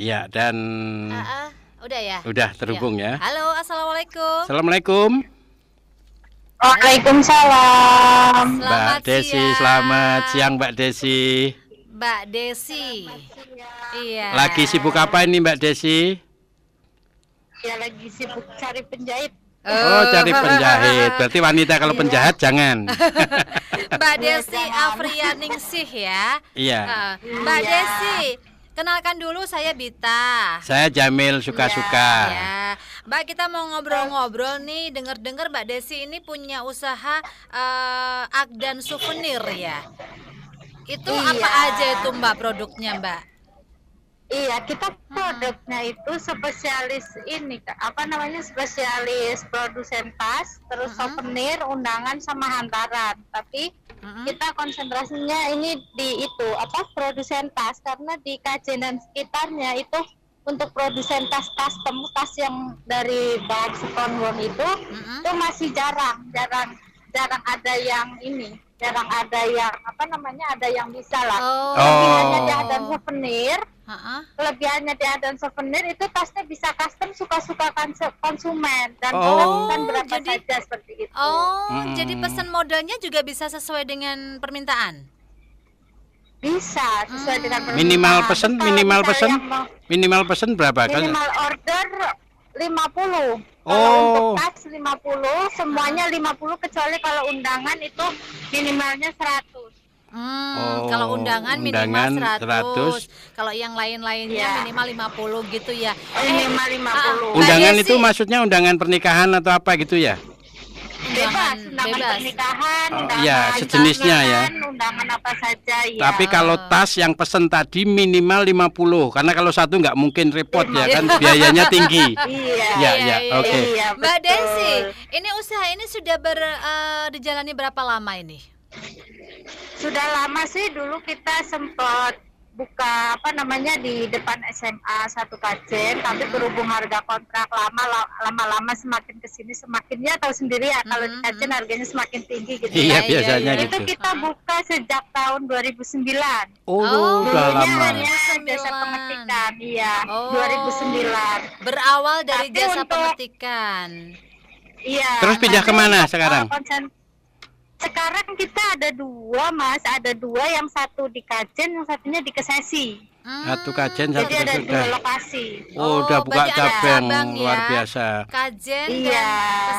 Iya, dan Udah ya? udah terhubung ya. Halo, Assalamualaikum. Assalamualaikum. Waalaikumsalam. Mbak Desi, selamat siang Mbak Desi. Mbak Desi. Iya. Lagi sibuk apa ini Mbak Desi? Ya lagi sibuk cari penjahit. Oh, cari penjahit. Berarti wanita kalau penjahat jangan. Mbak Desi Afrianingsih ya. Iya. Mbak Desi, kenalkan dulu saya Bita. Saya Jamil suka-suka. Ya, Mbak, kita mau ngobrol-ngobrol nih. Dengar-dengar Mbak Desi ini punya usaha Agdan souvenir ya. Itu apa aja itu Mbak produknya Mbak? Iya, kita produknya itu spesialis ini, apa namanya, spesialis produsen tas, terus souvenir, undangan sama hantaran. Tapi kita konsentrasinya ini di itu, apa, produsen tas, karena di Kajen dan sekitarnya itu untuk produsen tas custom, tas yang dari bahan spons itu masih jarang ada yang ini, jarang ada yang apa namanya, ada yang bisa lah. Kelebihannya di Agdan souvenir, kelebihannya di Agdan souvenir itu tasnya bisa custom suka-suka konsumen dan kan berapa saja seperti itu. Jadi pesan modelnya juga bisa sesuai dengan permintaan. Bisa sesuai dengan permintaan. Minimal pesen berapa? Minimal order 50. Kalau untuk tas 50, semuanya 50, kecuali kalau undangan itu minimalnya 100. Kalau undangan minimal 100. Kalau yang lain-lainnya minimal 50 gitu ya. Minimal 50. Undangan itu maksudnya undangan pernikahan atau apa gitu ya? Bebas, undangan pernikahan, ya sejenisnya ya. Undangan apa saja ya. Tapi kalau tas yang pesen tadi minimal 50, karena kalau satu nggak mungkin repot ya kan, biayanya tinggi. Iya, oke. Mbak Desi, ini usaha ini sudah dijalani berapa lama ini? Sudah lama sih, dulu kita sempat buka apa namanya di depan SMA 1 Kajen, tapi berhubung harga kontrak lama-lama semakin kesini semakin, ya tahu sendiri ya, kalau di Kajen harganya semakin tinggi gitu. Iya, biasanya gitu. Itu kita buka sejak tahun 2009. Udah lama. Jasa pengetikan, iya. 2009. Berawal dari jasa pengetikan. Iya. Terus pindah kemana sekarang? Sekarang kita ada dua, Mas. Ada dua, yang satu di Kajen, yang satunya di Kesesi. Satu Kajen, satu Jadi ada Kesesi. dua lokasi. Udah buka cabang luar ya. biasa. Kajen dan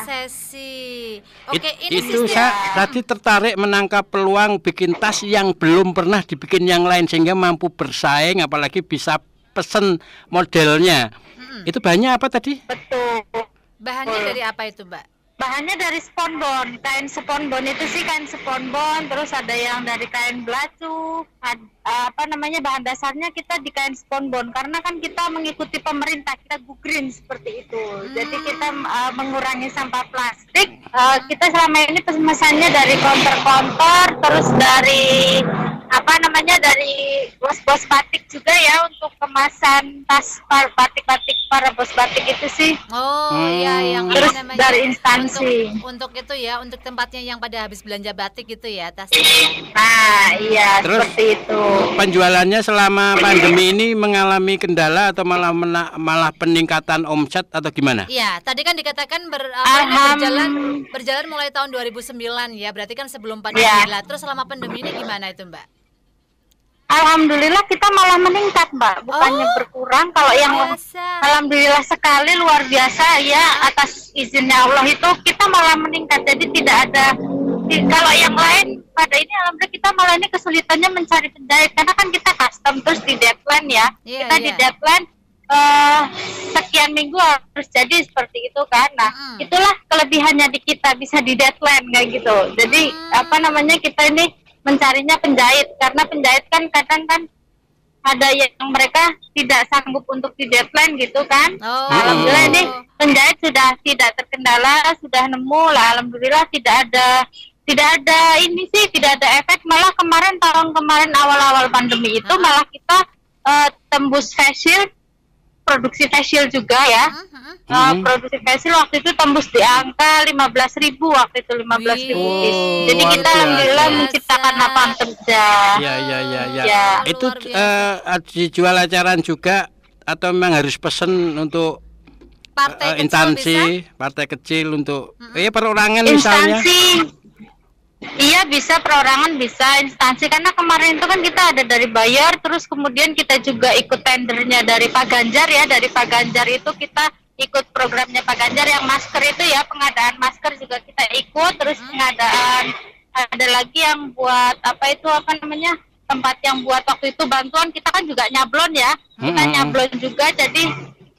Kesesi. Oke, ini itu saya tadi tertarik menangkap peluang bikin tas yang belum pernah dibikin yang lain, sehingga mampu bersaing, apalagi bisa pesen modelnya. Itu bahannya apa tadi? Betul. Bahannya dari apa itu, Mbak? Bahannya dari sponbon, kain sponbon itu sih, kain sponbon, terus ada yang dari kain belacu, apa namanya, bahan dasarnya kita di kain sponbon, karena kan kita mengikuti pemerintah, kita go green seperti itu. Jadi kita mengurangi sampah plastik. Kita selama ini pemesannya dari konter-konter, terus dari apa namanya, dari bos-bos batik juga ya, untuk kemasan tas batik-batik para bos batik itu sih. Yang terus namanya, dari instansi untuk itu ya, untuk tempatnya yang pada habis belanja batik gitu ya, tasnya. Nah iya, terus, seperti itu. Penjualannya selama pandemi ini mengalami kendala atau malah peningkatan omset atau gimana? Iya, tadi kan dikatakan berjalan mulai tahun 2009 ya, berarti kan sebelum pandemi lah. Terus selama pandemi ini gimana itu, Mbak? Alhamdulillah kita malah meningkat, Mbak, bukannya berkurang. Kalau yang alhamdulillah sekali, luar biasa ya, atas izinnya Allah itu kita malah meningkat. Jadi tidak ada, kalau yang lain pada ini alhamdulillah kita malah ini kesulitannya mencari penjahit, karena kan kita custom terus di deadline ya. Kita di deadline sekian minggu harus jadi seperti itu kan. Nah, itulah kelebihannya di kita, bisa di deadline kayak gitu. Jadi apa namanya, kita ini mencarinya penjahit, karena penjahit kan kadang kan ada yang mereka tidak sanggup untuk di deadline gitu kan. Alhamdulillah ini penjahit sudah tidak terkendala, sudah nemu lah, alhamdulillah. Tidak ada ini sih, tidak ada efek. Malah tahun kemarin awal-awal pandemi itu malah kita tembus face shield, produksi face shield juga ya. Produksi face shield waktu itu tembus di angka 15.000 waktu itu, 15.000 piece. Jadi kita alhamdulillah menciptakan lapangan kerja. Ya. Itu dijual eceran juga atau memang harus pesen untuk Partai kecil instansi, bisa? partai kecil untuk perorangan misalnya? Instansi, iya bisa, perorangan bisa, instansi, karena kemarin itu kan kita ada dari bayar, terus kemudian kita juga ikut tendernya dari Pak Ganjar ya, dari Pak Ganjar itu kita ikut programnya Pak Ganjar yang masker itu ya, pengadaan masker juga kita ikut, terus pengadaan ada lagi yang buat apa namanya, tempat yang buat waktu itu bantuan, kita kan juga nyablon ya, kita nyablon juga, jadi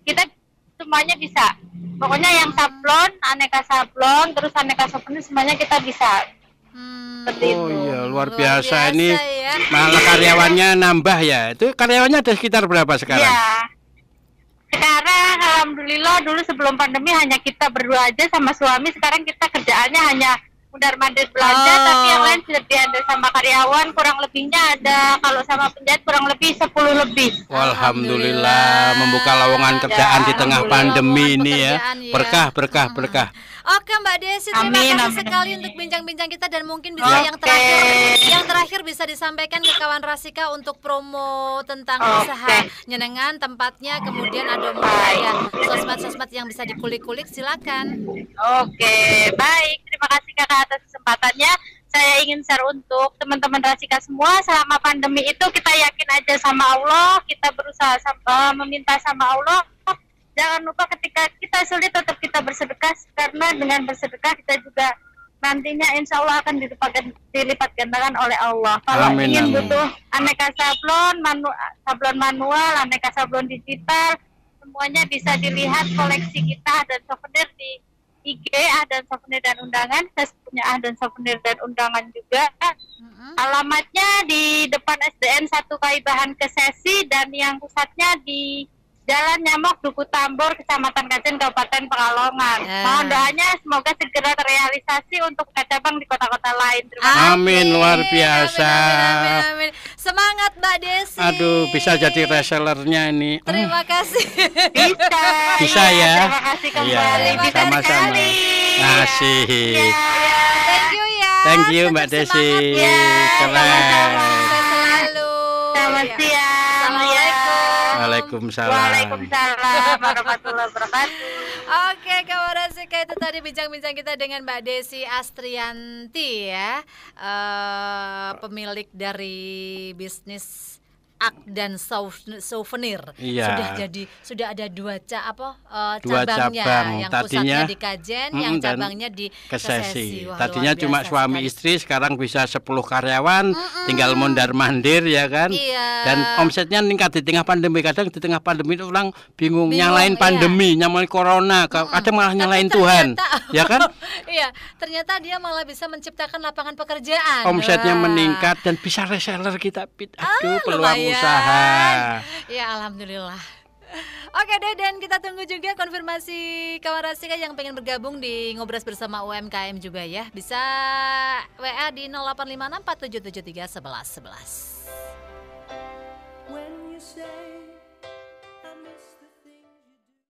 kita semuanya bisa. Pokoknya yang sablon, aneka sablon, terus aneka souvenir semuanya kita bisa. Seperti Oh itu. iya, luar biasa ini. ya. Malah karyawannya nambah ya. Itu karyawannya ada sekitar berapa sekarang? Iya. Sekarang alhamdulillah, dulu sebelum pandemi hanya kita berdua aja sama suami. Sekarang kita kerjaannya hanya mundar-mandir belanja, tapi yang lain sudah dihandle sama karyawan. Kurang lebihnya ada, kalau sama penjahit kurang lebih 10 lebih. Alhamdulillah membuka lowongan kerjaan di tengah pandemi ini ya. Berkah, berkah, berkah. Oke Mbak Desi, terima Amin, kasih amin, sekali amin. untuk bincang-bincang kita, dan mungkin bisa Oke. yang terakhir bisa disampaikan ke kawan Rasika untuk promo tentang usaha nyenengan tempatnya, kemudian ada ya sosmed-sosmed yang bisa dikulik-kulik, silakan. Oke, baik. Terima kasih Kakak atas kesempatannya. Saya ingin share untuk teman-teman Rasika semua, selama pandemi itu kita yakin aja sama Allah, kita berusaha meminta sama Allah. Jangan lupa ketika kita sulit tetap kita bersedekah, karena dengan bersedekah kita juga nantinya insya Allah akan dilipat gandakan oleh Allah. Kalau Amin, ingin amin. butuh aneka sablon, sablon manual, aneka sablon digital, semuanya bisa dilihat koleksi kita dan souvenir di IG dan souvenir dan undangan. Saya punya dan souvenir dan undangan juga. Alamatnya di depan SDN 1 Kaibahan Kesesi, dan yang pusatnya di Jalan Nyamok, Duku Tambor, Kecamatan Kajen, Kabupaten Pekalongan. Mohon doanya semoga segera terrealisasi untuk cabang di kota-kota lain. Terima kasih. Amin, luar biasa. Amin. Semangat Mbak Desi. Aduh, bisa jadi resellernya ini. Terima kasih. Bisa. Bisa Iya, ya. Terima kasih kembali. Iya, Bisa sama-sama. sekali. Asik. Iya. Thank you ya. Thank you Tetap Mbak Desi. semangat ya. Keren. Sukses selalu. Selamat Ya. siang. Assalamualaikum. Waalaikumsalam. Waalaikumsalam warahmatullahi wabarakatuh. Oke, kawan Rasika, itu tadi bincang-bincang kita dengan Mbak Desi Astrianti ya, pemilik dari bisnis dan souvenir. Iya. Sudah ada dua Dua cabangnya, cabang. yang Tadinya, pusatnya di Kajen, yang dan cabangnya di Kesesi. Wah, Tadinya luar cuma biasa suami sekali. istri, sekarang bisa 10 karyawan, tinggal mondar-mandir ya kan. Iya. Dan omsetnya meningkat di tengah pandemi. Kadang di tengah pandemi itu orang bingung, nyalain iya. pandemi, nyalain corona, kadang malah nyalain Tuhan. Ya kan? Iya, ternyata dia malah bisa menciptakan lapangan pekerjaan. Omsetnya Wah. meningkat dan bisa reseller kita. Aduh, peluang lumayan. usaha. Ya, alhamdulillah. Oke deh, dan kita tunggu juga konfirmasi kawan Rasika yang pengen bergabung di Ngobras bersama UMKM juga ya. Bisa WA di 0856 4773 1111. When you say